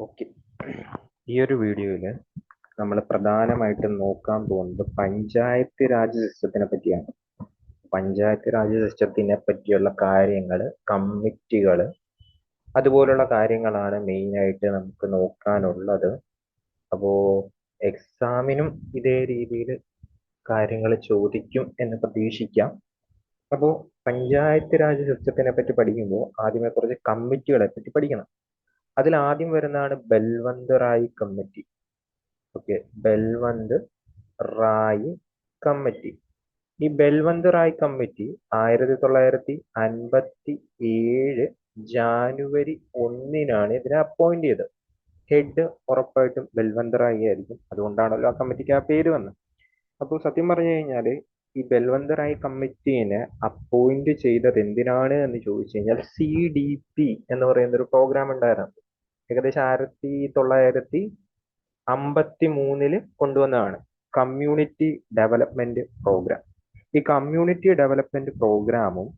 Okay. ഈ ഒരു വീഡിയോയിൽ നമ്മൾ പ്രധാനമായിട്ടും നോക്കാൻ പോകുന്നത് പഞ്ചായത്ത് രാജ് സിസ്റ്റത്തിനെ പറ്റിയാണ്. പഞ്ചായത്ത് രാജ് സിസ്റ്റത്തിനെ പറ്റിയുള്ള കാര്യങ്ങൾ, കമ്മിറ്റികൾ, അതുപോലുള്ള കാര്യങ്ങളാണ് മെയിനായിട്ട് നമുക്ക് നോക്കാനുള്ളത്. അപ്പോൾ എക്സാമിനും ഇതേ രീതിയിൽ കാര്യങ്ങൾ ചോദിക്കും എന്ന് പ്രതീക്ഷിക്കാം. അപ്പോൾ പഞ്ചായത്ത് രാജ് സിസ്റ്റത്തിനെ പറ്റി പഠിക്കുമ്പോൾ ആദ്യമേ കുറച്ച് കമ്മിറ്റികളെ പറ്റി പഠിക്കണം. അതിൽ ആദ്യം വരുന്നതാണ് Balwant Rai committee. Okay, Balwant Rai committee. ഈ ബൽവന്ത് റായ് കമ്മിറ്റി 1957 ജാനുവരി 1-നാണ് ഇതിനെ അപ്പോയിന്റ് ചെയ്തത്. ഹെഡ് ഉറപ്പായിട്ടും ബൽവന്ത് റായ് ആയിരിക്കും. അതുകൊണ്ടാണല്ലോ ആ കമ്മിറ്റിക്ക് ആ പേര് വന്നത്. അപ്പോൾ സത്യം പറഞ്ഞു കഴിഞ്ഞാൽ ഈ ബൽവന്ത് റായ് കമ്മിറ്റീനെ അപ്പോയിന്റ് ചെയ്തത് എന്തിനാണ് എന്ന് ചോദിച്ചു കഴിഞ്ഞാൽ CDP എന്ന് പറയുന്ന ഒരു പ്രോഗ്രാം ഉണ്ടായിരുന്നു. ഏകദേശം 1953 കൊണ്ടുവന്നതാണ് കമ്മ്യൂണിറ്റി ഡെവലപ്മെന്റ് പ്രോഗ്രാം. ഈ കമ്മ്യൂണിറ്റി ഡെവലപ്മെന്റ് പ്രോഗ്രാമും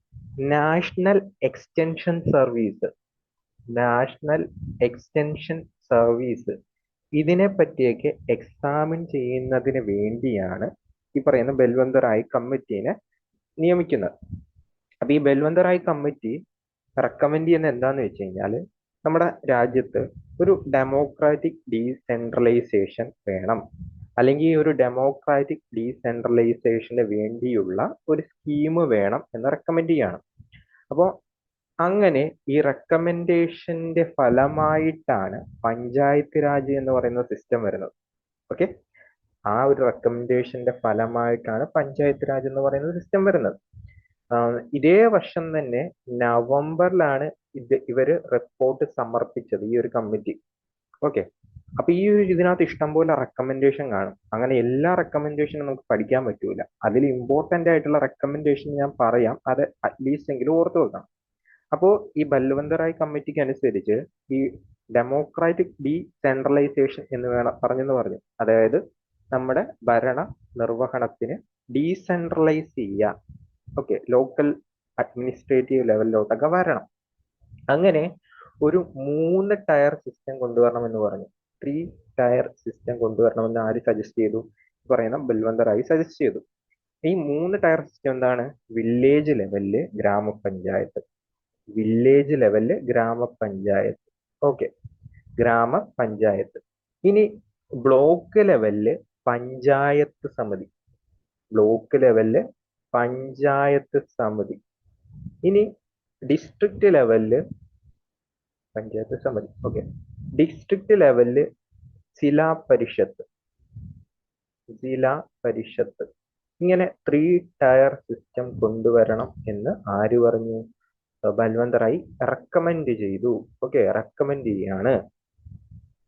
national extension service national extension service ഇതിനെ പറ്റിയൊക്കെ എക്സാമിൻ ചെയ്യുന്നതിന് വേണ്ടിയാണ് ഈ പറയുന്ന ബൽവന്ത് റായ് കമ്മിറ്റീനെ നിയമിക്കുന്നത്. അപ്പൊ ഈ ബൽവന്ത് റായ് കമ്മിറ്റി റെക്കമെൻഡ് ചെയ്യുന്ന എന്താന്ന് വെച്ച് കഴിഞ്ഞാൽ നമ്മുടെ രാജ്യത്ത് ഒരു ഡെമോക്രാറ്റിക് ഡീസെൻട്രലൈസേഷൻ വേണം, അല്ലെങ്കിൽ ഒരു ഡെമോക്രാറ്റിക് ഡീസെൻട്രലൈസേഷന് വേണ്ടിയുള്ള ഒരു സ്കീം വേണം എന്ന് റെക്കമെൻഡ് ചെയ്യണം. അപ്പോൾ അങ്ങനെ ഈ റെക്കമെൻഡേഷന്റെ ഫലമായിട്ടാണ് പഞ്ചായത്ത് രാജ് എന്ന് പറയുന്ന സിസ്റ്റം വരുന്നത്. ഓക്കെ, ആ ഒരു റെക്കമെൻഡേഷന്റെ ഫലമായിട്ടാണ് പഞ്ചായത്ത് രാജ് എന്ന് പറയുന്ന സിസ്റ്റം വരുന്നത്. ഇതേ വർഷം തന്നെ നവംബറിലാണ് ഇവര് റിപ്പോർട്ട് സമർപ്പിച്ചത്, ഈ ഒരു കമ്മിറ്റി. ഓക്കെ, അപ്പൊ ഈ ഒരു ഇതിനകത്ത് ഇഷ്ടംപോലെ റെക്കമെൻഡേഷൻ കാണും. അങ്ങനെ എല്ലാ റെക്കമെൻഡേഷനും നമുക്ക് പഠിക്കാൻ പറ്റൂല. അതിൽ ഇമ്പോർട്ടന്റ് ആയിട്ടുള്ള റെക്കമെൻഡേഷൻ ഞാൻ പറയാം, അത് അറ്റ്ലീസ്റ്റ് എങ്കിലും ഓർത്ത് വെക്കണം. അപ്പോൾ ഈ ബൽവന്ത് റായ് കമ്മിറ്റിക്ക് അനുസരിച്ച് ഈ ഡെമോക്രാറ്റിക് ഡീസെൻട്രലൈസേഷൻ എന്ന് പറഞ്ഞു. അതായത് നമ്മുടെ ഭരണ നിർവഹണത്തിന് ഡീസെൻട്രലൈസ് ചെയ്യുക. ഓക്കെ, ലോക്കൽ അഡ്മിനിസ്ട്രേറ്റീവ് ലെവലിലോട്ടൊക്കെ വരണം. അങ്ങനെ ഒരു 3 ടയർ സിസ്റ്റം കൊണ്ടുവരണമെന്ന് പറഞ്ഞു. 3 ടയർ സിസ്റ്റം കൊണ്ടുവരണമെന്ന് ആര് സജസ്റ്റ് ചെയ്തു? പറയുന്ന ബൽവന്ത് റായ് സജസ്റ്റ് ചെയ്തു. ഈ 3 ടയർ സിസ്റ്റം എന്താണ്? വില്ലേജ് ലെവലില് ഗ്രാമപഞ്ചായത്ത്, വില്ലേജ് ലെവലില് ഗ്രാമപഞ്ചായത്ത്. ഓക്കെ, ഗ്രാമപഞ്ചായത്ത്. ഇനി ബ്ലോക്ക് ലെവലില് പഞ്ചായത്ത് സമിതി, ബ്ലോക്ക് ലെവലില് പഞ്ചായത്ത് സമിതി. ഇനി ഡിസ്ട്രിക്ട് ലെവലില് പഞ്ചായത്ത് സമിതി. ഓക്കെ, ഡിസ്ട്രിക്ട് ലെവലില് ജില്ലാ പരിഷത്ത്, ജില്ലാ പരിഷത്ത്. ഇങ്ങനെ 3 ടയർ സിസ്റ്റം കൊണ്ടുവരണം എന്ന് ആര് പറഞ്ഞു? ബൽവന്ത് റായ് റെക്കമെൻഡ് ചെയ്തു. ഓക്കെ, റെക്കമെൻഡ് ചെയ്യാണ്.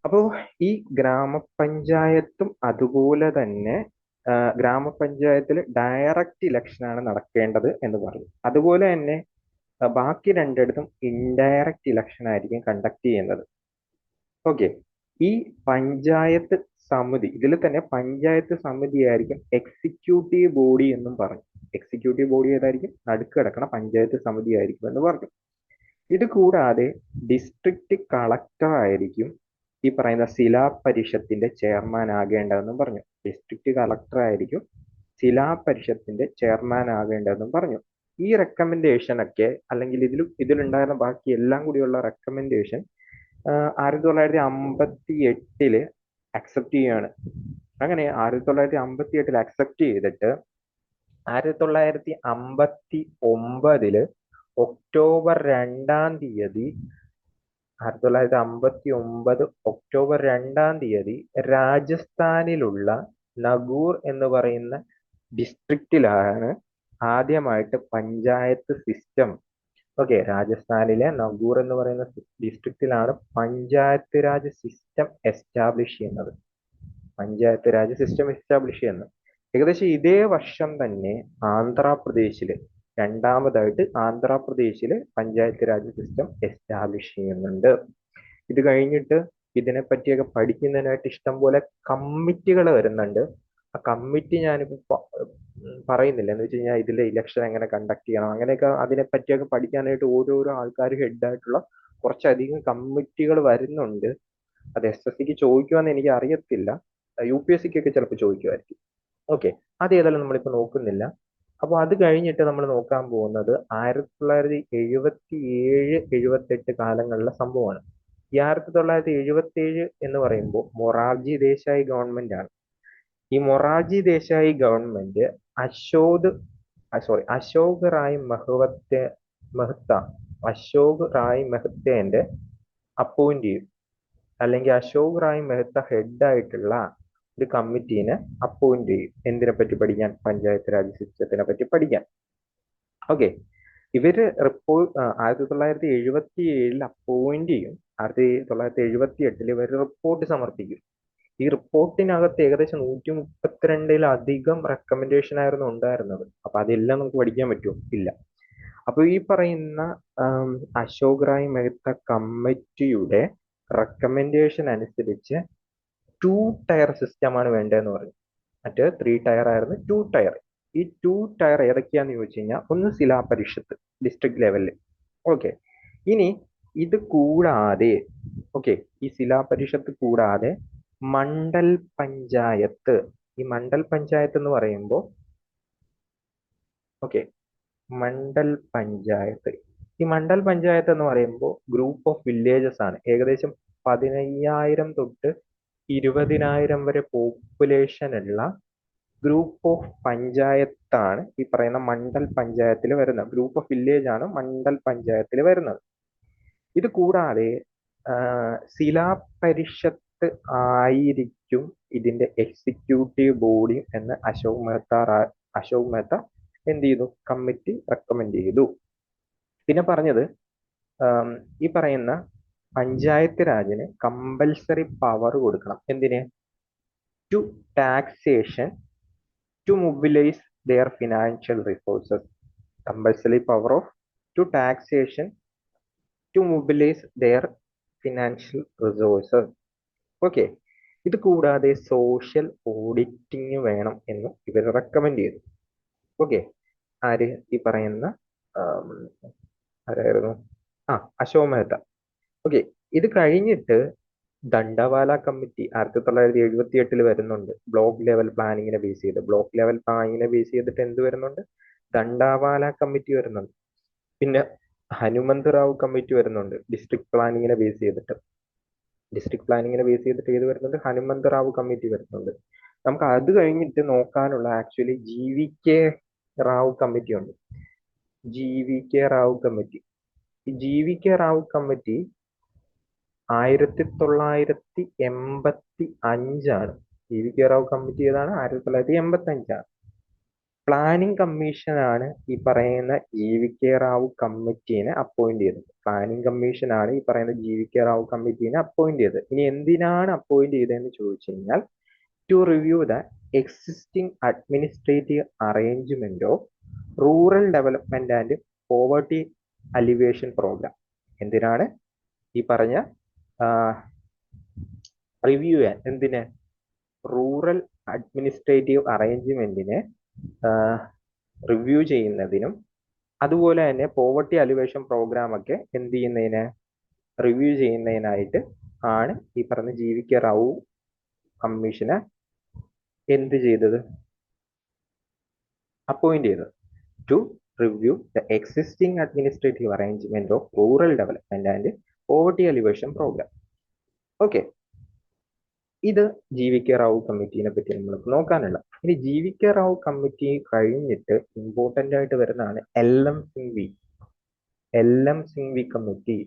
അപ്പോൾ ഈ ഗ്രാമപഞ്ചായത്തും അതുപോലെ തന്നെ ഗ്രാമപഞ്ചായത്തിൽ ഡയറക്റ്റ് ഇലക്ഷൻ ആണ് നടക്കേണ്ടത് എന്ന് പറഞ്ഞു. അതുപോലെ തന്നെ ബാക്കി രണ്ടിടത്തും ഇൻഡയറക്റ്റ് ഇലക്ഷൻ ആയിരിക്കും കണ്ടക്ട് ചെയ്യുന്നത്. ഓക്കെ, ഈ പഞ്ചായത്ത് സമിതി, ഇതിൽ തന്നെ പഞ്ചായത്ത് സമിതി ആയിരിക്കും എക്സിക്യൂട്ടീവ് ബോഡി എന്നും പറഞ്ഞു. എക്സിക്യൂട്ടീവ് ബോഡി ഏതായിരിക്കും? നടുക്ക് കിടക്കണ പഞ്ചായത്ത് സമിതി ആയിരിക്കും എന്ന് പറഞ്ഞു. ഇത് കൂടാതെ ഡിസ്ട്രിക്ട് കളക്ടർ ആയിരിക്കും ഈ പറയുന്ന ശിലാപരിഷത്തിന്റെ ചെയർമാൻ ആകേണ്ടതെന്നും പറഞ്ഞു. ഡിസ്ട്രിക്ട് കളക്ടർ ആയിരിക്കും ശിലാപരിഷത്തിന്റെ ചെയർമാൻ ആകേണ്ടതെന്നും പറഞ്ഞു. ഈ റെക്കമെൻഡേഷൻ ഒക്കെ, അല്ലെങ്കിൽ ഇതിലുണ്ടായിരുന്ന ബാക്കി എല്ലാം കൂടിയുള്ള റെക്കമെൻഡേഷൻ 1958 അക്സെപ്റ്റ് ചെയ്യാണ്. അങ്ങനെ 1958 അക്സെപ്റ്റ് ചെയ്തിട്ട് 1959 ഒക്ടോബർ 2 1959 ഒക്ടോബർ 2 രാജസ്ഥാനിലുള്ള നഗൂർ എന്ന് പറയുന്ന ഡിസ്ട്രിക്റ്റിലാണ് ആദ്യമായിട്ട് പഞ്ചായത്ത് സിസ്റ്റം. ഓക്കെ, രാജസ്ഥാനിലെ നഗൂർ എന്ന് പറയുന്ന ഡിസ്ട്രിക്റ്റിലാണ് പഞ്ചായത്ത് രാജ് സിസ്റ്റം എസ്റ്റാബ്ലിഷ് ചെയ്യുന്നത്. പഞ്ചായത്ത് രാജ് സിസ്റ്റം എസ്റ്റാബ്ലിഷ് ചെയ്യുന്നത് ഏകദേശം ഇതേ വർഷം തന്നെ ആന്ധ്രാപ്രദേശില്, രണ്ടാമതായിട്ട് ആന്ധ്രാപ്രദേശില് പഞ്ചായത്ത് രാജ് സിസ്റ്റം എസ്റ്റാബ്ലിഷ് ചെയ്യുന്നുണ്ട്. ഇത് കഴിഞ്ഞിട്ട് ഇതിനെ പറ്റിയൊക്കെ പഠിക്കുന്നതിനായിട്ട് ഇഷ്ടംപോലെ കമ്മിറ്റികൾ വരുന്നുണ്ട്. ആ കമ്മിറ്റി ഞാനിപ്പോ പറയുന്നില്ല. എന്ന് വെച്ച് കഴിഞ്ഞാൽ ഇതിലെ ഇലക്ഷൻ എങ്ങനെ കണ്ടക്ട് ചെയ്യണം, അങ്ങനെയൊക്കെ അതിനെ പറ്റിയൊക്കെ പഠിക്കാനായിട്ട് ഓരോരോ ആൾക്കാർ ഹെഡായിട്ടുള്ള കുറച്ചധികം കമ്മിറ്റികൾ വരുന്നുണ്ട്. അത് SSCക്ക് ചോദിക്കുമെന്ന് എനിക്ക് അറിയത്തില്ല, UPSCക്കൊക്കെ ചിലപ്പോൾ ചോദിക്കുമായിരിക്കും. ഓക്കെ, അത് ഏതായാലും നമ്മളിപ്പോൾ നോക്കുന്നില്ല. അപ്പോൾ അത് കഴിഞ്ഞിട്ട് നമ്മൾ നോക്കാൻ പോകുന്നത് 1977 78 കാലങ്ങളിലെ സംഭവമാണ്. ഈ 1977 എന്ന് പറയുമ്പോൾ മൊറാർജി ദേശായി ഗവൺമെന്റ് ആണ്. ഈ മൊറാർജി ദേശായി ഗവൺമെന്റ് അശോക് റായ് മെഹ്ത്ത അശോക് റായ് മെഹ്ത്തേന്റെ അപ്പോയിന്റ് ചെയ്യും, അല്ലെങ്കിൽ അശോക് റായ് മെഹ്ത്ത ഹെഡായിട്ടുള്ള ഒരു കമ്മിറ്റീനെ അപ്പോയിന്റ് ചെയ്യും. എന്തിനെ പറ്റി പഠിക്കാൻ? പഞ്ചായത്ത് രാജ് സിസ്റ്റത്തിനെ പറ്റി പഠിക്കാൻ. ഓക്കെ, ഇവര് 1977 അപ്പോയിന്റ് ചെയ്യും. 1978 ഇവര് റിപ്പോർട്ട് സമർപ്പിക്കും. ഈ റിപ്പോർട്ടിനകത്ത് ഏകദേശം 132-ലധികം റെക്കമെൻഡേഷൻ ആയിരുന്നു ഉണ്ടായിരുന്നത്. അപ്പൊ അതെല്ലാം നമുക്ക് പഠിക്കാൻ പറ്റുമോ? ഇല്ല. അപ്പൊ ഈ പറയുന്ന അശോക് റായ് മെഹ്ത്ത കമ്മിറ്റിയുടെ റെക്കമെൻഡേഷൻ അനുസരിച്ച് 2 ടയർ സിസ്റ്റമാണ് വേണ്ടതെന്ന് പറഞ്ഞു. മറ്റേ 3 ടയർ ആയിരുന്നു, 2 ടയർ. ഈ 2 ടയർ ഏതൊക്കെയാന്ന് ചോദിച്ചു കഴിഞ്ഞാൽ, ഒന്ന് ജില്ലാ പരിഷത്ത് ഡിസ്ട്രിക്ട് ലെവലിൽ. ഓക്കെ, ഇനി ഇത് കൂടാതെ, ഓക്കെ, ഈ ജില്ലാ പരിഷത്ത് കൂടാതെ മണ്ഡൽ പഞ്ചായത്ത്. ഈ മണ്ഡൽ പഞ്ചായത്ത് എന്ന് പറയുമ്പോൾ, ഓക്കെ, മണ്ഡൽ പഞ്ചായത്ത് ഈ മണ്ഡൽ പഞ്ചായത്ത് എന്ന് പറയുമ്പോൾ ഗ്രൂപ്പ് ഓഫ് വില്ലേജസ് ആണ്. ഏകദേശം 15,000 തൊട്ട് 20,000 വരെ പോപ്പുലേഷൻ ഉള്ള ഗ്രൂപ്പ് ഓഫ് പഞ്ചായത്താണ് ഈ പറയുന്ന മണ്ഡൽ പഞ്ചായത്തിൽ വരുന്നത്. ഗ്രൂപ്പ് ഓഫ് വില്ലേജ് ആണ് മണ്ഡൽ പഞ്ചായത്തിൽ വരുന്നത്. ഇത് കൂടാതെ ശിലാ പരിഷത്ത് ആയിരിക്കും ഇതിന്റെ എക്സിക്യൂട്ടീവ് ബോഡി എന്ന് അശോക് മെഹ്ത്ത എന്ത് ചെയ്തു? കമ്മിറ്റി റെക്കമെൻഡ് ചെയ്തു. പിന്നെ പറഞ്ഞത്, ഈ പറയുന്ന പഞ്ചായത്ത് രാജിന് കമ്പൽസറി പവർ കൊടുക്കണം. എന്തിന്? To taxation to mobilise their financial resources. Compulsory power of to taxation to mobilize their financial resources. Okay, ഇത് കൂടാതെ സോഷ്യൽ ഓഡിറ്റിംഗ് വേണം എന്ന് ഇവർ റെക്കമെൻഡ് ചെയ്തു. ഓക്കെ, ആര്? ഈ പറയുന്ന ആരായിരുന്നു? അശോക് മെഹ്ത്ത. ഓക്കെ, ഇത് കഴിഞ്ഞിട്ട് ദണ്ഡവാല കമ്മിറ്റി 1978 വരുന്നുണ്ട്. ബ്ലോക്ക് ലെവൽ പ്ലാനിങ്ങിനെ ബേസ് ചെയ്ത്. ബ്ലോക്ക് ലെവൽ പ്ലാനിങ്ങിനെ ബേസ് ചെയ്തിട്ട് എന്ത് വരുന്നുണ്ട്? ദണ്ഡവാല കമ്മിറ്റി വരുന്നുണ്ട്. പിന്നെ ഹനുമന്ത് റാവു കമ്മിറ്റി വരുന്നുണ്ട്, ഡിസ്ട്രിക്ട് പ്ലാനിങ്ങിനെ ബേസ് ചെയ്തിട്ട്. ഏത് വരുന്നുണ്ട്? ഹനുമന്ത് റാവു കമ്മിറ്റി വരുന്നുണ്ട്. നമുക്ക് അത് കഴിഞ്ഞിട്ട് നോക്കാനുള്ള ആക്ച്വലി GVK റാവു കമ്മിറ്റി ഉണ്ട്. GVK Rao committee. ഈ GVK Rao committee 1985 GVK Rao committee ഏതാണ്? 1985. പ്ലാനിംഗ് കമ്മീഷനാണ് ഈ പറയുന്ന GVK റാവു കമ്മിറ്റീനെ അപ്പോയിന്റ് ചെയ്തത്. ഇനി എന്തിനാണ് അപ്പോയിന്റ് ചെയ്തതെന്ന് ചോദിച്ചു കഴിഞ്ഞാൽ, to review the existing administrative arrangement of rural development and poverty alleviation programme. എന്തിനാണ് ഈ പറഞ്ഞ റിവ്യൂ ചെയ്യാൻ? എന്തിന്? റൂറൽ അഡ്മിനിസ്ട്രേറ്റീവ് അറേഞ്ച്മെന്റിനെ റിവ്യൂ ചെയ്യുന്നതിനും അതുപോലെ തന്നെ പോവർട്ടി അലിവേഷൻ പ്രോഗ്രാം ഒക്കെ എന്ത് ചെയ്യുന്നതിന്? റിവ്യൂ ചെയ്യുന്നതിനായിട്ട് ആണ് ഈ പറഞ്ഞ GVK റാവു കമ്മീഷനെ എന്ത് ചെയ്തത്? അപ്പോയിന്റ് ചെയ്തത്. To review the existing administrative arrangement of rural development and poverty alleviation programme. Okay, ഇത് GVK റാവു കമ്മിറ്റീനെ പറ്റി നമ്മൾ നോക്കാനുള്ള. ഇനി GVK റാവു കമ്മിറ്റി കഴിഞ്ഞിട്ട് ഇമ്പോർട്ടന്റ് ആയിട്ട് വരുന്നതാണ് LM സിംഗ്വി കമ്മിറ്റി.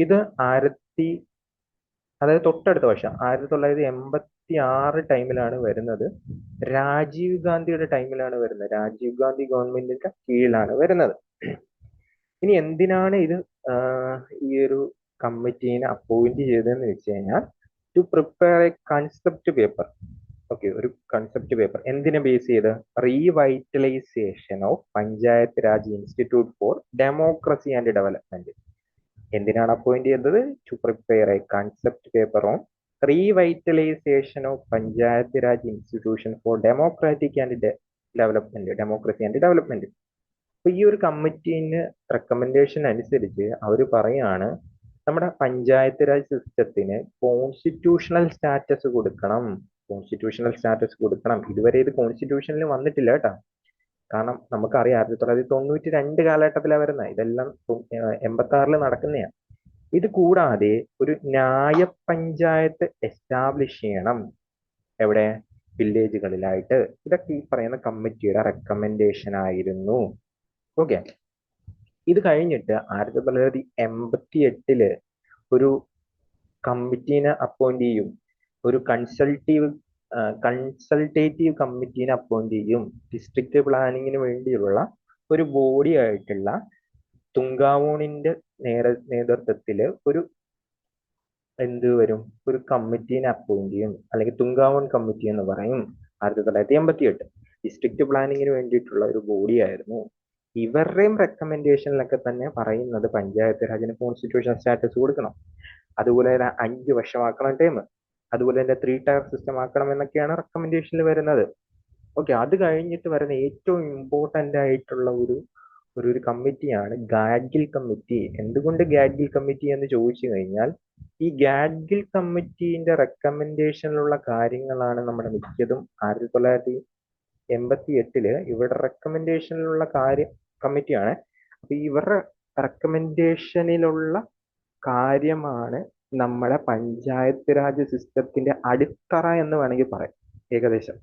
ഇത് അതായത് തൊട്ടടുത്ത വർഷം 1986 ടൈമിലാണ് വരുന്നത്. രാജീവ് ഗാന്ധിയുടെ ടൈമിലാണ് വരുന്നത്. രാജീവ് ഗാന്ധി ഗവൺമെന്റിന്റെ കീഴിലാണ് വരുന്നത്. ഇനി എന്തിനാണ് ഇത് ഈ ഒരു കമ്മിറ്റീനെ അപ്പോയിന്റ് ചെയ്തതെന്ന് വെച്ച് കഴിഞ്ഞാൽ, to prepare a concept paper. Okay, ഒരു കൺസെപ്റ്റ് പേപ്പർ എന്തിനെ ബേസ് ചെയ്ത്? Revitalisation of Panchayat Raj institute for democracy and development. എന്തിനാണ് അപ്പോയിന്റ് ചെയ്തത്? To prepare a concept paper on revitalisation of Panchayat Raj institution for democracy and development. അപ്പൊ ഈ ഒരു കമ്മിറ്റീന് റെക്കമെൻഡേഷൻ അനുസരിച്ച് അവർ പറയാണ് നമ്മുടെ പഞ്ചായത്ത് രാജ് സിസ്റ്റത്തിന് കോൺസ്റ്റിറ്റ്യൂഷണൽ സ്റ്റാറ്റസ് കൊടുക്കണം. കോൺസ്റ്റിറ്റ്യൂഷണൽ സ്റ്റാറ്റസ് കൊടുക്കണം. ഇതുവരെ ഇത് കോൺസ്റ്റിറ്റ്യൂഷനിൽ വന്നിട്ടില്ല കേട്ടോ. കാരണം നമുക്കറിയാം 1992 കാലഘട്ടത്തിലാണ് വരുന്നത്. ഇതെല്ലാം 86 നടക്കുന്നതാണ്. ഇത് കൂടാതെ ഒരു ന്യായ പഞ്ചായത്ത് എസ്റ്റാബ്ലിഷ് ചെയ്യണം. എവിടെ? വില്ലേജുകളിലായിട്ട്. ഇതൊക്കെ ഈ പറയുന്ന കമ്മിറ്റിയുടെ റെക്കമെൻഡേഷൻ ആയിരുന്നു. ഓക്കെ. ഇത് കഴിഞ്ഞിട്ട് 1988 ഒരു കമ്മിറ്റീനെ അപ്പോയിന്റ് ചെയ്യും. ഒരു കൺസൾട്ടേറ്റീവ് കമ്മിറ്റീനെ അപ്പോയിന്റ് ചെയ്യും. ഡിസ്ട്രിക്ട് പ്ലാനിങ്ങിന് വേണ്ടിയുള്ള ഒരു ബോഡി ആയിട്ടുള്ള തുങ്കാവോണിന്റെ നേതൃത്വത്തിൽ ഒരു ഒരു കമ്മിറ്റീനെ അപ്പോയിന്റ് ചെയ്യും. അല്ലെങ്കിൽ തുങ്കാവോൺ കമ്മിറ്റി എന്ന് പറയും. 1988 ഡിസ്ട്രിക്ട് പ്ലാനിങ്ങിന് വേണ്ടിയിട്ടുള്ള ഒരു ബോഡി ആയിരുന്നു. ഇവരുടെയും റെക്കമെൻഡേഷനിലൊക്കെ തന്നെ പറയുന്നത് പഞ്ചായത്ത് രാജിന് കോൺസ്റ്റിറ്റ്യൂഷൻ സ്റ്റാറ്റസ് കൊടുക്കണം, അതുപോലെ തന്നെ 5 വർഷമാക്കണം ടൈം, അതുപോലെ തന്നെ 3 ടയർ സിസ്റ്റം ആക്കണം എന്നൊക്കെയാണ് റെക്കമെൻഡേഷനിൽ വരുന്നത്. ഓക്കെ. അത് കഴിഞ്ഞിട്ട് വരുന്ന ഏറ്റവും ഇമ്പോർട്ടന്റ് ആയിട്ടുള്ള ഒരു കമ്മിറ്റിയാണ് ഗാഡ്ഗിൽ കമ്മിറ്റി. എന്തുകൊണ്ട് ഗാഡ്ഗിൽ കമ്മിറ്റി എന്ന് ചോദിച്ചു കഴിഞ്ഞാൽ, ഈ ഗാഡ്ഗിൽ കമ്മിറ്റീന്റെ റെക്കമെൻഡേഷനിലുള്ള കാര്യങ്ങളാണ് നമ്മുടെ മിക്കതും 1988 ഇവരുടെ റെക്കമെൻഡേഷനിലുള്ള കമ്മിറ്റിയാണ്. അപ്പൊ ഇവരുടെ റെക്കമെൻഡേഷനിലുള്ള കാര്യമാണ് നമ്മുടെ പഞ്ചായത്ത് രാജ് സിസ്റ്റത്തിന്റെ അടിത്തറ എന്ന് വേണമെങ്കിൽ പറയാം ഏകദേശം.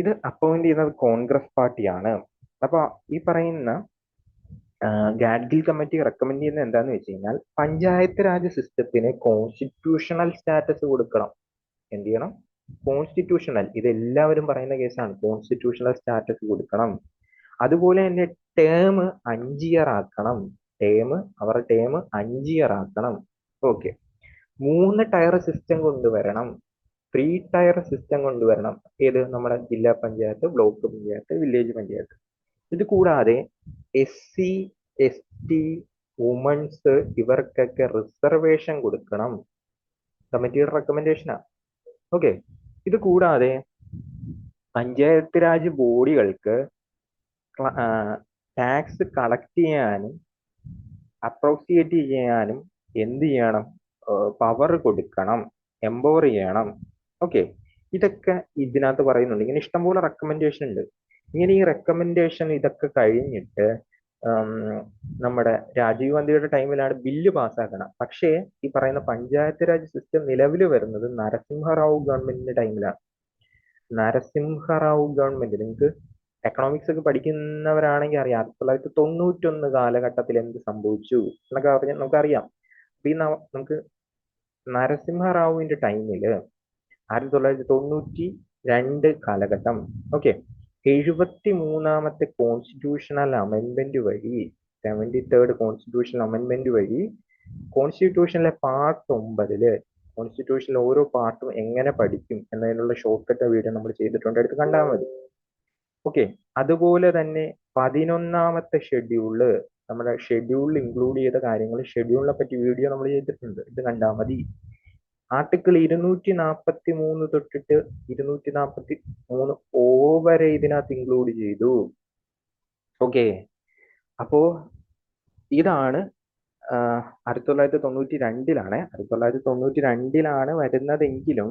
ഇത് അപ്പോയിന്റ് ചെയ്യുന്നത് കോൺഗ്രസ് പാർട്ടിയാണ്. അപ്പൊ ഈ പറയുന്ന ഗാഡ്ഗിൽ കമ്മിറ്റി റെക്കമെൻഡ് ചെയ്യുന്നത് എന്താന്ന് വെച്ച് കഴിഞ്ഞാൽ, പഞ്ചായത്ത് രാജ് സിസ്റ്റത്തിന് കോൺസ്റ്റിറ്റ്യൂഷണൽ സ്റ്റാറ്റസ് കൊടുക്കണം. എന്ത് ചെയ്യണം? കോൺസ്റ്റിറ്റ്യൂഷണൽ. ഇത് എല്ലാവരും പറയുന്ന കേസാണ്. കോൺസ്റ്റിറ്റ്യൂഷണൽ സ്റ്റാറ്റസ് കൊടുക്കണം. അതുപോലെ തന്നെ ടേം 5 ഇയർ ആക്കണം. അവരുടെ ടേം 5 ഇയർ ആക്കണം. ഓക്കെ. 3 ടയർ സിസ്റ്റം കൊണ്ടുവരണം. 3 ടയർ സിസ്റ്റം കൊണ്ടുവരണം. ഏത്? നമ്മുടെ ജില്ലാ പഞ്ചായത്ത്, ബ്ലോക്ക് പഞ്ചായത്ത്, വില്ലേജ് പഞ്ചായത്ത്. ഇത് കൂടാതെ SC ST വുമൺസ് ഇവർക്കൊക്കെ റിസർവേഷൻ കൊടുക്കണം. കമ്മിറ്റിയുടെ റെക്കമെൻഡേഷനാ. ഓക്കെ. ഇത് കൂടാതെ പഞ്ചായത്ത് രാജ് ബോഡികൾക്ക് ടാക്സ് കളക്ട് ചെയ്യാനും അപ്രോക്സിയേറ്റ് ചെയ്യാനും എന്ത് ചെയ്യണം? പവർ കൊടുക്കണം, എംപവർ ചെയ്യണം. ഓക്കെ. ഇതൊക്കെ ഇതിനകത്ത് പറയുന്നുണ്ട്. ഇങ്ങനെ ഇഷ്ടംപോലെ റെക്കമെൻഡേഷൻ ഉണ്ട്. ഇങ്ങനെ ഈ റെക്കമെൻഡേഷൻ ഇതൊക്കെ കഴിഞ്ഞിട്ട് നമ്മുടെ രാജീവ് ഗാന്ധിയുടെ ടൈമിലാണ് ബില്ല് പാസ്സാക്കണം. പക്ഷേ ഈ പറയുന്ന പഞ്ചായത്ത് രാജ് സിസ്റ്റം നിലവിൽ വരുന്നത് നരസിംഹറാവു ഗവൺമെന്റിന്റെ ടൈമിലാണ്. നരസിംഹറാവു ഗവൺമെന്റ്, നിങ്ങൾക്ക് എക്കണോമിക്സ് ഒക്കെ പഠിക്കുന്നവരാണെങ്കിൽ അറിയാം 1991 കാലഘട്ടത്തിൽ എന്ത് സംഭവിച്ചു എന്നൊക്കെ നമുക്കറിയാം. അപ്പൊ ഈ നമുക്ക് നരസിംഹറാവുവിന്റെ ടൈമില് 1992 കാലഘട്ടം, ഓക്കെ, 73ാമത്തെ കോൺസ്റ്റിറ്റ്യൂഷണൽ അമെൻമെന്റ് വഴി, 73rd കോൺസ്റ്റിറ്റ്യൂഷണൽ അമെൻമെന്റ് വഴി കോൺസ്റ്റിറ്റ്യൂഷനിലെ പാർട്ട് 9 കോൺസ്റ്റിറ്റ്യൂഷനിലെ ഓരോ പാർട്ടും എങ്ങനെ പഠിക്കും എന്നതിനുള്ള ഷോർട്ട് കട്ട് വീഡിയോ നമ്മൾ ചെയ്തിട്ടുണ്ട്, എടുത്ത് കണ്ടാൽ മതി. ഓക്കെ. അതുപോലെ തന്നെ 11ാമത്തെ ഷെഡ്യൂള്, നമ്മുടെ ഷെഡ്യൂളിൽ ഇൻക്ലൂഡ് ചെയ്ത കാര്യങ്ങൾ, ഷെഡ്യൂളിനെ പറ്റി വീഡിയോ നമ്മൾ ചെയ്തിട്ടുണ്ട്, ഇത് കണ്ടാൽ മതി. ആർട്ടിക്കിൾ 243 തൊട്ടിട്ട് 243 വരെ ഇതിനകത്ത് ഇൻക്ലൂഡ് ചെയ്തു. ഓക്കെ. അപ്പോ ഇതാണ് 1992 1992 വരുന്നതെങ്കിലും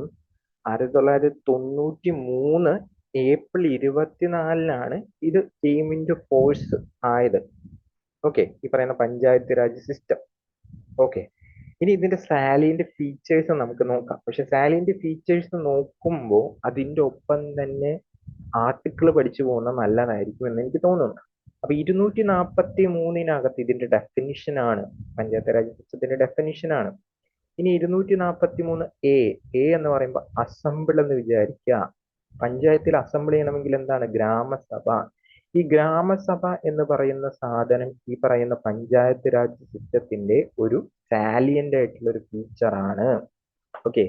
1993 ഏപ്രിൽ 24 ഇത് കെയിം ഇൻ ടു ഫോഴ്സ് ആയത്. ഓക്കെ. ഈ പറയുന്ന പഞ്ചായത്ത് രാജ് സിസ്റ്റം. ഓക്കെ. ഇനി ഇതിന്റെ സാലിന്റെ ഫീച്ചേഴ്സ് നമുക്ക് നോക്കാം. പക്ഷെ സാലിന്റെ ഫീച്ചേഴ്സ് നോക്കുമ്പോൾ അതിന്റെ ഒപ്പം തന്നെ ആർട്ടിക്കിൾ പഠിച്ചു പോകുന്നത് നല്ലതായിരിക്കും എന്ന് എനിക്ക് തോന്നുന്നു. അപ്പൊ 243 ഇതിന്റെ ഡെഫിനിഷൻ ആണ്, പഞ്ചായത്ത് രാജ് സിസ്റ്റത്തിന്റെ ഡെഫിനിഷൻ ആണ്. ഇനി 243 എന്ന് പറയുമ്പോൾ അസംബിൾ എന്ന് വിചാരിക്കുക. പഞ്ചായത്തിൽ അസംബിൾ ചെയ്യണമെങ്കിൽ എന്താണ്? ഗ്രാമസഭ. ഈ ഗ്രാമസഭ എന്ന് പറയുന്ന സാധനം ഈ പറയുന്ന പഞ്ചായത്ത് രാജ് സിസ്റ്റത്തിന്റെ ഒരു സാലിയന്റ് ആയിട്ടുള്ള ഒരു ഫീച്ചർ ആണ്. ഓക്കെ.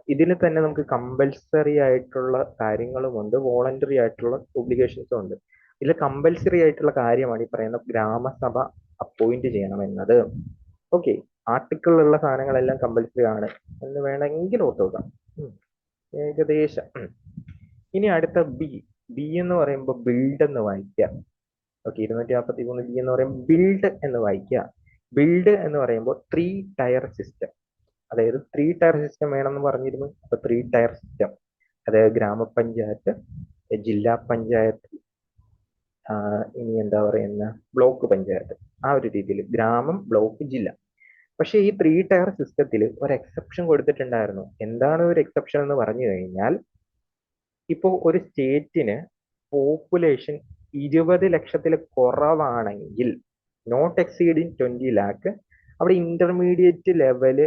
ഇതിൽ തന്നെ നമുക്ക് കമ്പൽസറി ആയിട്ടുള്ള കാര്യങ്ങളുമുണ്ട്, വോളണ്ടറി ആയിട്ടുള്ള ഒബ്ലിഗേഷൻസും ഉണ്ട്. ഇതിൽ കമ്പൽസറി ആയിട്ടുള്ള കാര്യമാണ് ഈ പറയുന്ന ഗ്രാമസഭ അപ്പോയിന്റ് ചെയ്യണം എന്നത്. ഓക്കെ. ആർട്ടിക്കിളിലുള്ള സാധനങ്ങളെല്ലാം കമ്പൽസറി ആണ് എന്ന് വേണമെങ്കിൽ ഓർത്ത് വെക്കാം ഏകദേശം. ഇനി അടുത്ത ബി, ബി എന്ന് പറയുമ്പോൾ ബിൽഡ് എന്ന് വായിക്കുക. ഓക്കെ, 243 ബി എന്ന് പറയുമ്പോൾ ബിൽഡ് എന്ന് വായിക്കുക. ബിൽഡ് എന്ന് പറയുമ്പോൾ 3 ടയർ സിസ്റ്റം, അതായത് 3 ടയർ സിസ്റ്റം വേണമെന്ന് പറഞ്ഞിരുന്നു. അപ്പൊ 3 ടയർ സിസ്റ്റം, അതായത് ഗ്രാമപഞ്ചായത്ത്, ജില്ലാ പഞ്ചായത്ത്, ഇനി എന്താ പറയുന്ന ബ്ലോക്ക് പഞ്ചായത്ത്, ആ ഒരു രീതിയിൽ ഗ്രാമം, ബ്ലോക്ക്, ജില്ല. പക്ഷേ ഈ 3 ടയർ സിസ്റ്റത്തിൽ ഒരു എക്സെപ്ഷൻ കൊടുത്തിട്ടുണ്ടായിരുന്നു. എന്താണ് ഒരു എക്സെപ്ഷൻ എന്ന് പറഞ്ഞു കഴിഞ്ഞാൽ, ഇപ്പോൾ ഒരു സ്റ്റേറ്റിന് പോപ്പുലേഷൻ 20 ലക്ഷത്തിൽ കുറവാണെങ്കിൽ, നോട്ട് എക്സീഡിങ് 20 ലാക്ക്, അവിടെ ഇന്റർമീഡിയറ്റ് ലെവല്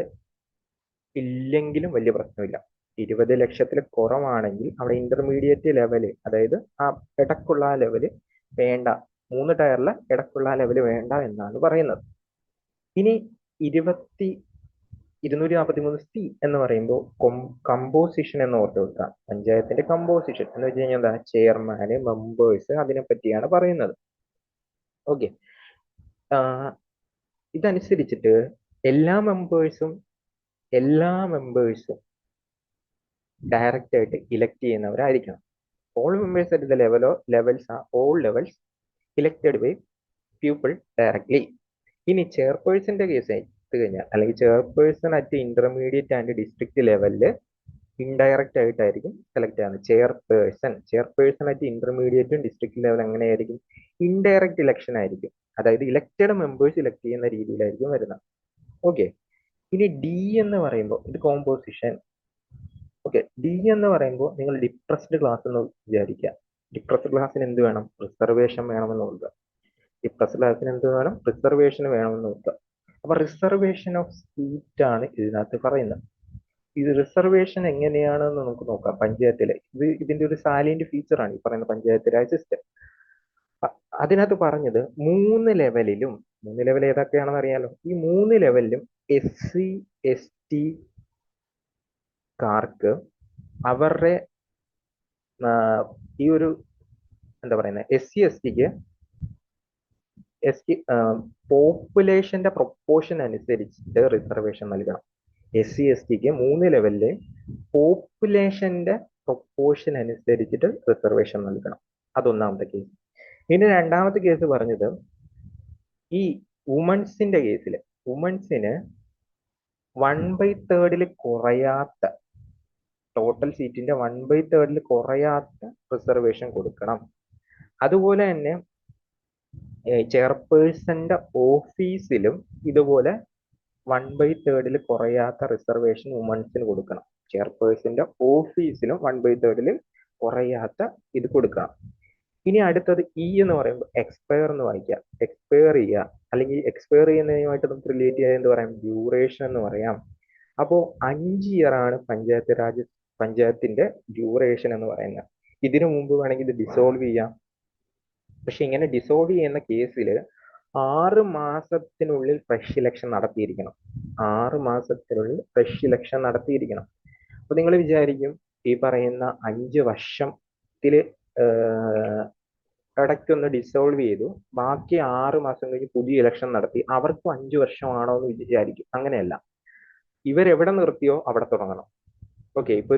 ഇല്ലെങ്കിലും വലിയ പ്രശ്നമില്ല. 20 ലക്ഷത്തിൽ കുറവാണെങ്കിൽ അവിടെ ഇന്റർമീഡിയറ്റ് ലെവല്, അതായത് ആ ഇടക്കുള്ള ആ ലെവല് വേണ്ട, 3 ടയറിലെ ഇടക്കുള്ള ആ ലെവല് വേണ്ട എന്നാണ് പറയുന്നത്. ഇനി 243 എന്ന് പറയുമ്പോൾ കമ്പോസിഷൻ എന്ന് ഓർത്ത് വെക്കാം. പഞ്ചായത്തിന്റെ കമ്പോസിഷൻ എന്ന് വെച്ച് കഴിഞ്ഞാൽ എന്താ, ചെയർമാന്, മെമ്പേഴ്സ്, അതിനെ പറ്റിയാണ് പറയുന്നത്. ഓക്കെ, ഇതനുസരിച്ചിട്ട് എല്ലാ മെമ്പേഴ്സും ഡയറക്റ്റ് ആയിട്ട് ഇലക്ട് ചെയ്യുന്നവരായിരിക്കണം. All members at the all levels elected by people directly. ഇനി ചെയർപേഴ്സന്റെ കേസ് എടുത്തു കഴിഞ്ഞാൽ, അല്ലെങ്കിൽ chairperson at intermediate and district ലെവലില് ഇൻഡയറക്റ്റ് ആയിട്ടായിരിക്കും സെലക്ട് ചെയ്യുന്നത്. ചെയർപേഴ്സൺ അറ്റ് ഇന്റർമീഡിയറ്റും ഡിസ്ട്രിക്ട് ലെവൽ എങ്ങനെയായിരിക്കും, ഇൻഡയറക്റ്റ് ഇലക്ഷൻ ആയിരിക്കും. അതായത് ഇലക്റ്റഡ് മെമ്പേഴ്സ് ഇലക്ട് ചെയ്യുന്ന രീതിയിലായിരിക്കും വരുന്നത്. ഓക്കെ, ഇനി ഡി എന്ന് പറയുമ്പോൾ ഇത് കോമ്പോസിഷൻ. ഓക്കെ, ഡി എന്ന് പറയുമ്പോൾ നിങ്ങൾ ഡിപ്രസ്ഡ് ക്ലാസ് എന്ന് വിചാരിക്കുക. ഡിപ്രസ്ഡ് ക്ലാസ്സിന് എന്ത് വേണം, റിസർവേഷൻ വേണമെന്ന് നോക്കുക. ഡിപ്രസ്ഡ് ക്ലാസ്സിന് എന്ത് വേണം, റിസർവേഷൻ വേണമെന്ന് നോക്കുക. അപ്പൊ റിസർവേഷൻ ഓഫ് സീറ്റ് ആണ് ഇതിനകത്ത് പറയുന്നത്. ഇത് റിസർവേഷൻ എങ്ങനെയാണെന്ന് നമുക്ക് നോക്കാം. പഞ്ചായത്തിലെ ഇതിന്റെ ഒരു സാലിയന്റ് ഫീച്ചറാണ് ഈ പറയുന്ന പഞ്ചായത്ത് രാജ് സിസ്റ്റം. അതിനകത്ത് പറഞ്ഞത് 3 ലെവലിലും, 3 ലെവൽ ഏതൊക്കെയാണെന്ന് അറിയാലോ, ഈ 3 ലെവലിലും SC ST കാർക്ക് അവരുടെ ഈ ഒരു എന്താ പറയുന്നത്, SC ST പോപ്പുലേഷന്റെ പ്രൊപ്പോർഷൻ അനുസരിച്ചിട്ട് റിസർവേഷൻ നൽകണം. SC STക്ക് 3 ലെവലിലെ പോപ്പുലേഷന്റെ പ്രൊപ്പോർഷൻ അനുസരിച്ചിട്ട് റിസർവേഷൻ നൽകണം. അതൊന്നാമത്തെ കേസ്. ഇനി രണ്ടാമത്തെ കേസ് പറഞ്ഞത് ഈ വുമൻസിന്റെ കേസിൽ, വുമൻസിന് 1/3 കുറയാത്ത, ടോട്ടൽ സീറ്റിന്റെ 1/3 കുറയാത്ത റിസർവേഷൻ കൊടുക്കണം. അതുപോലെ തന്നെ ചെയർപേഴ്സന്റെ ഓഫീസിലും ഇതുപോലെ 1/3 കുറയാത്ത റിസർവേഷൻ വുമൻസിന് കൊടുക്കണം. ചെയർപേഴ്സന്റെ ഓഫീസിലും 1/3 കുറയാത്ത ഇത് കൊടുക്കണം. ഇനി അടുത്തത് എന്ന് പറയുമ്പോൾ എക്സ്പയർ എന്ന് വായിക്കാം. എക്സ്പയർ ചെയ്യുക, അല്ലെങ്കിൽ എക്സ്പയർ ചെയ്യുന്നതുമായിട്ട് നമുക്ക് റിലേറ്റ് ചെയ്യാൻ എന്ത് പറയാം, ഡ്യൂറേഷൻ എന്ന് പറയാം. അപ്പോൾ 5 ഇയർ ആണ് പഞ്ചായത്തിന്റെ ഡ്യൂറേഷൻ എന്ന് പറയുന്നത്. ഇതിനു മുമ്പ് വേണമെങ്കിൽ ഇത് ഡിസോൾവ് ചെയ്യാം. പക്ഷെ ഇങ്ങനെ ഡിസോൾവ് ചെയ്യുന്ന കേസിൽ 6 മാസത്തിനുള്ളിൽ ഫ്രഷ് ഇലക്ഷൻ നടത്തിയിരിക്കണം. 6 മാസത്തിനുള്ളിൽ ഫ്രഷ് ഇലക്ഷൻ നടത്തിയിരിക്കണം. അപ്പൊ നിങ്ങൾ വിചാരിക്കും, ഈ പറയുന്ന 5 വർഷത്തില് ഇടയ്ക്കൊന്ന് ഡിസോൾവ് ചെയ്തു, ബാക്കി 6 മാസം കഴിഞ്ഞ് പുതിയ ഇലക്ഷൻ നടത്തി, അവർക്കും 5 വർഷമാണോ എന്ന് വിചാരിക്കും. അങ്ങനെയല്ല, ഇവരെവിടെ നിർത്തിയോ അവിടെ തുടങ്ങണം. ഓക്കെ, ഇപ്പൊ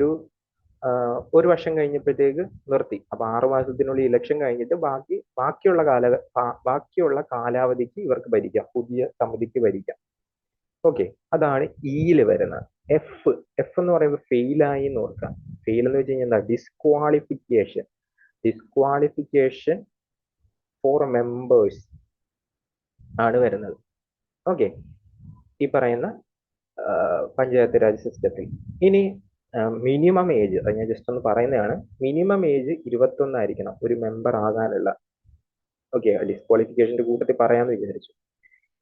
ഒരു വർഷം കഴിഞ്ഞപ്പോഴത്തേക്ക് നിർത്തി, അപ്പൊ 6 മാസത്തിനുള്ളിൽ ഇലക്ഷൻ കഴിഞ്ഞിട്ട് ബാക്കിയുള്ള കാലാവധിക്ക് ഇവർക്ക് ഭരിക്കാം, പുതിയ സമിതിക്ക് ഭരിക്കാം. ഓക്കെ, അതാണ് ഇയിൽ വരുന്നത്. എഫ് എന്ന് പറയുമ്പോൾ ഫെയിലായി എന്ന് ഓർക്കാം. ഫെയിൽ എന്ന് വെച്ച് കഴിഞ്ഞാൽ എന്താ, ഡിസ്ക്വാളിഫിക്കേഷൻ ഫോർ മെമ്പേഴ്സ് ആണ് വരുന്നത്. ഓക്കെ, ഈ പറയുന്ന പഞ്ചായത്ത് രാജ് സിസ്റ്റത്തിൽ. ഇനി മിനിമം ഏജ്, അത് ഞാൻ ജസ്റ്റ് ഒന്ന് പറയുന്നതാണ്. മിനിമം ഏജ് 21 ആയിരിക്കണം ഒരു മെമ്പർ ആകാനുള്ള. ഓക്കെ, ഡിസ്ക്വാളിഫിക്കേഷന്റെ കൂട്ടത്തിൽ പറയാമെന്ന് വിചാരിച്ചു.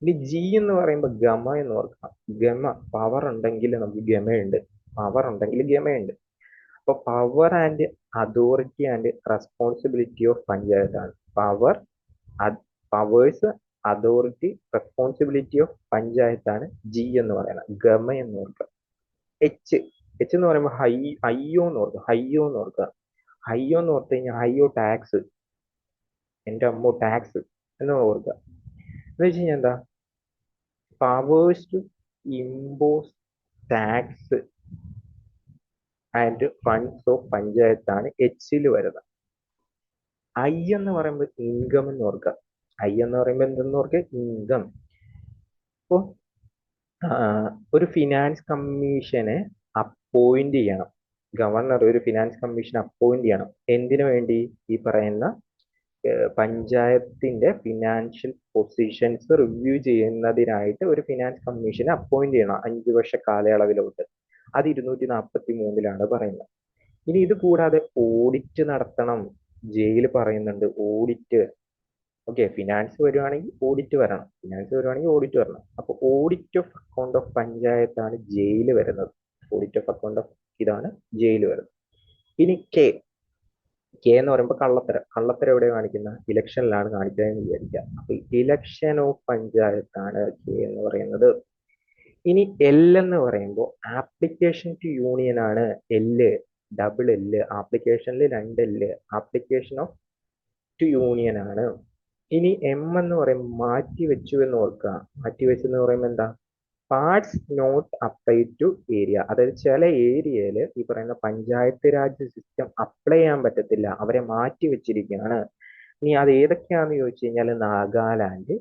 ഇനി ജി എന്ന് പറയുമ്പോൾ ഗമ എന്ന് ഓർക്കണം. ഗമ, പവർ ഉണ്ടെങ്കിൽ നമുക്ക് ഗമയുണ്ട്, പവർ ഉണ്ടെങ്കിൽ ഗമയുണ്ട്. അപ്പൊ power and authority and responsibility of പഞ്ചായത്താണ്. പവേഴ്സ്, അതോറിറ്റി, റെസ്പോൺസിബിലിറ്റി ഓഫ് പഞ്ചായത്താണ് ജി എന്ന് പറയുന്നത്. ഗമ എന്ന് ഓർക്കുക. എച്ച് എന്ന് പറയുമ്പോൾ ഹയ്യോ എന്ന് ഓർക്കുക. ഹയ്യോ എന്ന് ഓർത്ത് കഴിഞ്ഞാൽ ഹയ്യോ ടാക്സ്, എന്റെ അമ്മോ ടാക്സ് എന്ന് ഓർക്കുക. എന്ന് വെച്ച് കഴിഞ്ഞാൽ എന്താ, powers to impose tax and funds of പഞ്ചായത്താണ് എച്ചിൽ വരുന്നത്. ഐ എന്ന് പറയുമ്പോൾ ഇൻകം എന്ന് ഓർക്കുക. ഐ എന്ന് പറയുമ്പോൾ എന്തെന്ന് ഓർക്കുക? ഇൻകം. അപ്പോൾ ഒരു ഫിനാൻസ് കമ്മീഷനെ അപ്പോയിന്റ് ചെയ്യണം. ഗവർണർ ഒരു ഫിനാൻസ് കമ്മീഷൻ അപ്പോയിന്റ് ചെയ്യണം. എന്തിനു വേണ്ടി? ഈ പറയുന്ന പഞ്ചായത്തിന്റെ ഫിനാൻഷ്യൽ പൊസിഷൻസ് റിവ്യൂ ചെയ്യുന്നതിനായിട്ട് ഒരു ഫിനാൻസ് കമ്മീഷനെ അപ്പോയിന്റ് ചെയ്യണം 5 വർഷ കാലയളവിലോട്ട്. അത് 243 പറയുന്നത്. ഇനി ഇത് കൂടാതെ ഓഡിറ്റ് നടത്തണം. ജയിൽ പറയുന്നുണ്ട് ഓഡിറ്റ്. ഓക്കെ, ഫിനാൻസ് വരുവാണെങ്കിൽ ഓഡിറ്റ് വരണം. അപ്പൊ ഓഡിറ്റ് ഓഫ് അക്കൗണ്ട് ഓഫ് പഞ്ചായത്താണ് ജയിൽ വരുന്നത്. ഓഡിറ്റ് ഓഫ് അക്കൗണ്ട് ഓഫ് ഇതാണ് ജയിൽ വരുന്നത്. ഇനി കെ എന്ന് പറയുമ്പോൾ കള്ളത്തരം എവിടെ കാണിക്കുന്ന? ഇലക്ഷനിലാണ് കാണിക്കുന്നതെന്ന് വിചാരിക്കുക. അപ്പൊ ഇലക്ഷൻ ഓഫ് പഞ്ചായത്താണ് കെ എന്ന് പറയുന്നത്. ഇനി എൽ എന്ന് പറയുമ്പോൾ ആപ്ലിക്കേഷൻ ടു യൂണിയൻ ആണ്. ഡബിൾ എല്, ആപ്ലിക്കേഷനിൽ 2 L, application of two union ആണ്. ഇനി എം എന്ന് പറയുമ്പോൾ മാറ്റി വെച്ചു എന്ന് ഓർക്കുക. മാറ്റി വെച്ചെന്ന് പറയുമ്പോൾ എന്താ? Parts not apply to area. അതായത് ചില ഏരിയയിൽ ഈ പറയുന്ന പഞ്ചായത്ത് രാജ് സിസ്റ്റം അപ്ലൈ ചെയ്യാൻ പറ്റത്തില്ല, അവരെ മാറ്റി വെച്ചിരിക്കുകയാണ്. ഇനി അത് ഏതൊക്കെയാണെന്ന് ചോദിച്ചു കഴിഞ്ഞാൽ നാഗാലാൻഡ്,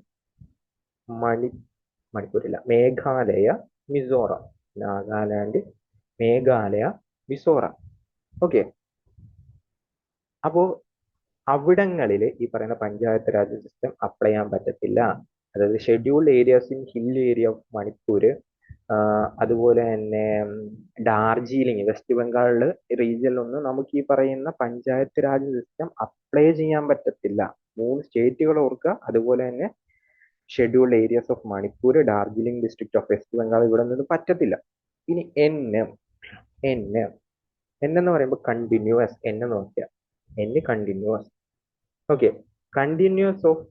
മണിപ്പൂരില്ല, മേഘാലയ, മിസോറാം. നാഗാലാൻഡ്, മേഘാലയ, മിസോറാം. ഓക്കെ, അപ്പോ അവിടങ്ങളിൽ ഈ പറയുന്ന പഞ്ചായത്ത് രാജ് സിസ്റ്റം അപ്ലൈ ചെയ്യാൻ പറ്റത്തില്ല. അതായത് scheduled areas in hill area of Manipur, അതുപോലെ തന്നെ ഡാർജിലിംഗ്, വെസ്റ്റ് ബംഗാളില് റീജിയനിലൊന്നും നമുക്ക് ഈ പറയുന്ന പഞ്ചായത്ത് രാജ് സിസ്റ്റം അപ്ലൈ ചെയ്യാൻ പറ്റത്തില്ല. 3 സ്റ്റേറ്റുകൾ ഓർക്കുക. അതുപോലെ തന്നെ scheduled areas of Manipur, Darjeeling district of west Bengal, ഇവിടെ നിന്ന് പറ്റത്തില്ല. ഇനി എൻ എന്ന് പറയുമ്പോൾ കണ്ടിന്യൂസ്. എന്ന് നോക്കിയാൽ continuous. Okay, continuous of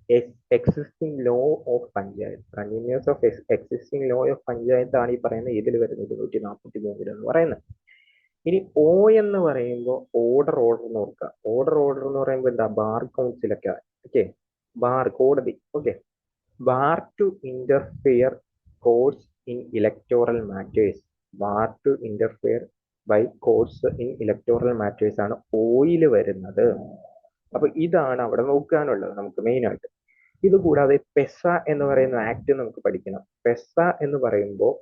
existing law of panchayat. Continuous of existing law of panchayat ആണ് ഈ പറയുന്ന ഇതിൽ വരുന്നത് 243 എന്ന് പറയുന്നത്. ഇനി ഒ എന്ന് പറയുമ്പോൾ ഓർഡർ നോക്കുക. ഓർഡർ എന്ന് പറയുമ്പോൾ എന്താ? ബാർ കൗൺസിലൊക്കെ. ഓക്കെ, ബാർ കോടതി. Okay, bar to interfere courts in electoral matters. Bar to interfere by courts in electoral matters ആണ് ഓയിൽ വരുന്നത്. അപ്പൊ ഇതാണ് അവിടെ നോക്കാനുള്ളത് നമുക്ക് മെയിൻ ആയിട്ട്. ഇത് കൂടാതെ പെസ എന്ന് പറയുന്ന ആക്ട് നമുക്ക് പഠിക്കണം. പെസ എന്ന് പറയുമ്പോൾ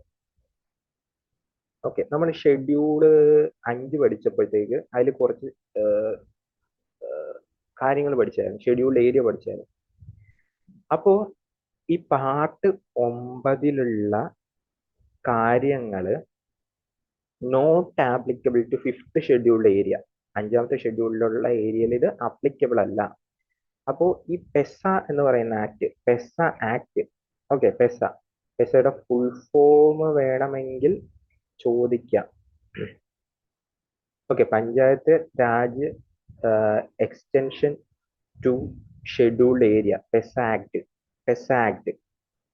ഓക്കെ, നമ്മൾ ഷെഡ്യൂള് 5 പഠിച്ചപ്പോഴത്തേക്ക് അതിൽ കുറച്ച് കാര്യങ്ങൾ പഠിച്ചായിരുന്നു. Scheduled area പഠിച്ചായിരുന്നു. അപ്പോ ഈ പാർട്ട് 9 കാര്യങ്ങള് not applicable to 5th scheduled area. 5ാമത്തെ ഷെഡ്യൂളിലുള്ള ഏരിയയിൽ ഇത് ആപ്ലിക്കബിൾ അല്ല. അപ്പോ ഈ പെസ എന്ന് പറയുന്ന ആക്ട്, ഓക്കെ, പെസയുടെ ഫുൾ ഫോം വേണമെങ്കിൽ ചോദിക്കാം. Okay, panchayat Raj extension to scheduled area, PESA act.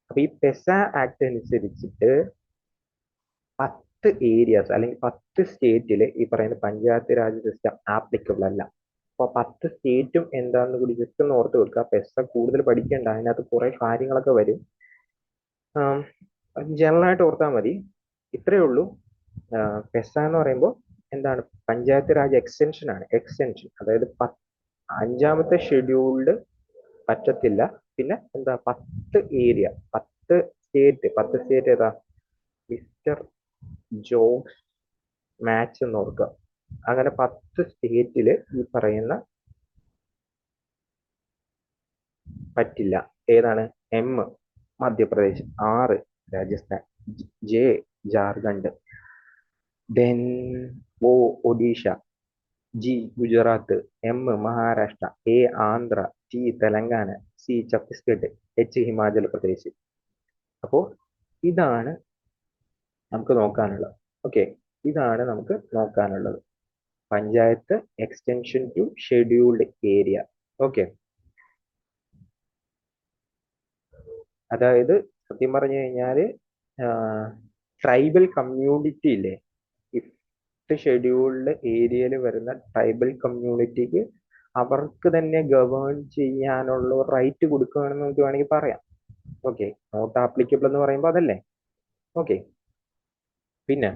അപ്പൊ ഈ പെസ ആക്ട് അനുസരിച്ചിട്ട് 10 ഏരിയാസ് അല്ലെങ്കിൽ 10 സ്റ്റേറ്റിൽ ഈ പറയുന്ന പഞ്ചായത്ത് രാജ് സിസ്റ്റം ആപ്ലിക്കബിൾ അല്ല. അപ്പൊ 10 സ്റ്റേറ്റും എന്താണെന്ന് കൂടി ജസ്റ്റ് ഒന്ന് ഓർത്ത് വെക്കുക. പെസ കൂടുതൽ പഠിക്കേണ്ട, അതിനകത്ത് കുറെ കാര്യങ്ങളൊക്കെ വരും. ജനറൽ ആയിട്ട് ഓർത്താൽ മതി. ഇത്രയേ ഉള്ളൂ. പെസ എന്ന് പറയുമ്പോൾ എന്താണ്? പഞ്ചായത്ത് രാജ് എക്സ്റ്റൻഷൻ ആണ്. അതായത് 5ാമത്തെ ഷെഡ്യൂൾഡ് പറ്റത്തില്ല. പിന്നെ എന്താ? 10 ഏരിയ, 10 സ്റ്റേറ്റ് ഏതാ? മിസ്റ്റർ ജോബ്സ് മാച്ച് എന്ന് ഓർക്കുക. അങ്ങനെ 10 സ്റ്റേറ്റില് ഈ പറയുന്ന പറ്റില്ല. ഏതാണ്? M Madhya Pradesh, 6 Rajasthan, J Jharkhand, then O Odisha, G Gujarat, M Maharashtra, A Andhra, T Telangana, C Chhattisgarh, H Himachal Pradesh. അപ്പോ ഇതാണ് നമുക്ക് നോക്കാനുള്ളത്. ഓക്കെ, ഇതാണ് നമുക്ക് നോക്കാനുള്ളത്. Panchayat extension to scheduled area. Okay, അതായത് സത്യം പറഞ്ഞു കഴിഞ്ഞാല് ട്രൈബൽ കമ്മ്യൂണിറ്റി ഇല്ലേ, 5th ഷെഡ്യൂൾഡ് ഏരിയയിൽ വരുന്ന ട്രൈബൽ കമ്മ്യൂണിറ്റിക്ക് അവർക്ക് തന്നെ ഗവേൺ ചെയ്യാനുള്ള റൈറ്റ് കൊടുക്കുകയാണെന്ന് നമുക്ക് വേണമെങ്കിൽ പറയാം. ഓക്കെ, നോട്ട് ആപ്ലിക്കബിൾ എന്ന് പറയുമ്പോൾ അതല്ലേ. ഓക്കെ, പിന്നെ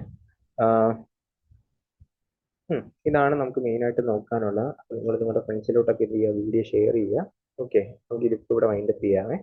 ഇതാണ് നമുക്ക് മെയിൻ ആയിട്ട് നോക്കാനുള്ളത്. അപ്പോൾ നിങ്ങൾ നിങ്ങളുടെ ഫ്രണ്ട്സിലോട്ടൊക്കെ എന്ത് ചെയ്യുക, വീഡിയോ ഷെയർ ചെയ്യുക. ഓക്കെ, നമുക്ക് ഇതിപ്പോൾ ഇവിടെ വൈൻഡപ്പ് ചെയ്യാമേ.